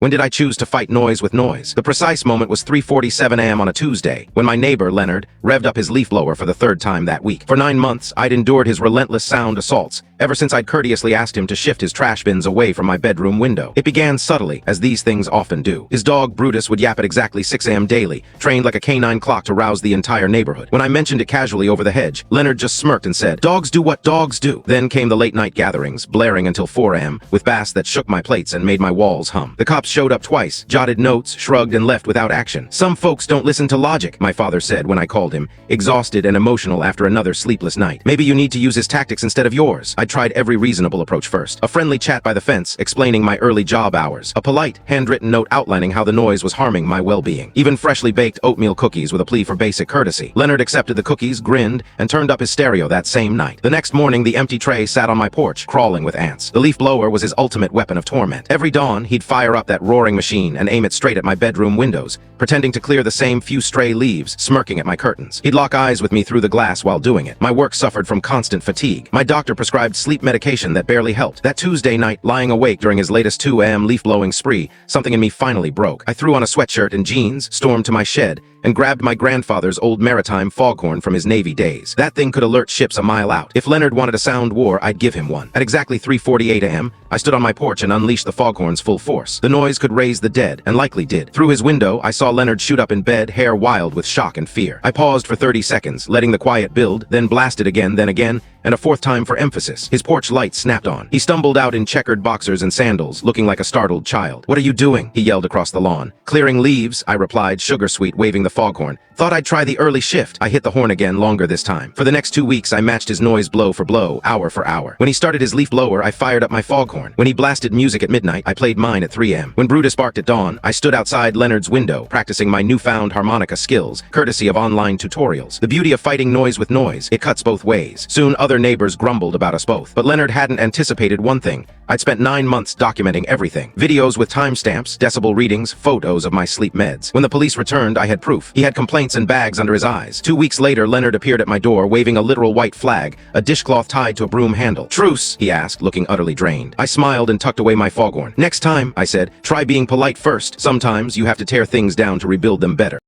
When did I choose to fight noise with noise? The precise moment was 3:47 a.m. on a Tuesday, when my neighbor, Leonard, revved up his leaf blower for the third time that week. For 9 months, I'd endured his relentless sound assaults, ever since I'd courteously asked him to shift his trash bins away from my bedroom window. It began subtly, as these things often do. His dog, Brutus, would yap at exactly 6 a.m. daily, trained like a canine clock to rouse the entire neighborhood. When I mentioned it casually over the hedge, Leonard just smirked and said, "Dogs do what dogs do." Then came the late-night gatherings, blaring until 4 a.m., with bass that shook my plates and made my walls hum. The cops showed up twice, jotted notes, shrugged, and left without action. "Some folks don't listen to logic," my father said when I called him, exhausted and emotional after another sleepless night. "Maybe you need to use his tactics instead of yours." I tried every reasonable approach first. A friendly chat by the fence, explaining my early job hours. A polite, handwritten note outlining how the noise was harming my well-being. Even freshly baked oatmeal cookies with a plea for basic courtesy. Leonard accepted the cookies, grinned, and turned up his stereo that same night. The next morning, the empty tray sat on my porch, crawling with ants. The leaf blower was his ultimate weapon of torment. Every dawn, he'd fire up that roaring machine and aim it straight at my bedroom windows, pretending to clear the same few stray leaves, smirking at my curtains. He'd lock eyes with me through the glass while doing it. My work suffered from constant fatigue. My doctor prescribed sleep medication that barely helped. That Tuesday night, lying awake during his latest 2 a.m. leaf-blowing spree, something in me finally broke. I threw on a sweatshirt and jeans, stormed to my shed, and grabbed my grandfather's old maritime foghorn from his Navy days. That thing could alert ships a mile out. If Leonard wanted a sound war, I'd give him one. At exactly 3:48 a.m., I stood on my porch and unleashed the foghorn's full force. The noise could raise the dead, and likely did. Through his window, I saw Leonard shoot up in bed, hair wild with shock and fear. I paused for 30 seconds, letting the quiet build, then blasted again, then again, and a fourth time for emphasis. His porch light snapped on. He stumbled out in checkered boxers and sandals, looking like a startled child. "What are you doing?" he yelled across the lawn. "Clearing leaves," I replied, sugar-sweet, waving the foghorn. "Thought I'd try the early shift." I hit the horn again, longer this time. For the next 2 weeks, I matched his noise blow for blow, hour for hour. When he started his leaf blower, I fired up my foghorn. When he blasted music at midnight, I played mine at 3 a.m. When Brutus barked at dawn, I stood outside Leonard's window, practicing my newfound harmonica skills, courtesy of online tutorials. The beauty of fighting noise with noise, it cuts both ways. Soon other neighbors grumbled about us both. But Leonard hadn't anticipated one thing. I'd spent 9 months documenting everything. Videos with timestamps, decibel readings, photos of my sleep meds. When the police returned, I had proof. He had complaints and bags under his eyes. 2 weeks later, Leonard appeared at my door, waving a literal white flag, a dishcloth tied to a broom handle. "Truce," he asked, looking utterly drained. I smiled and tucked away my foghorn. "Next time," I said, "try being polite first. Sometimes you have to tear things down to rebuild them better."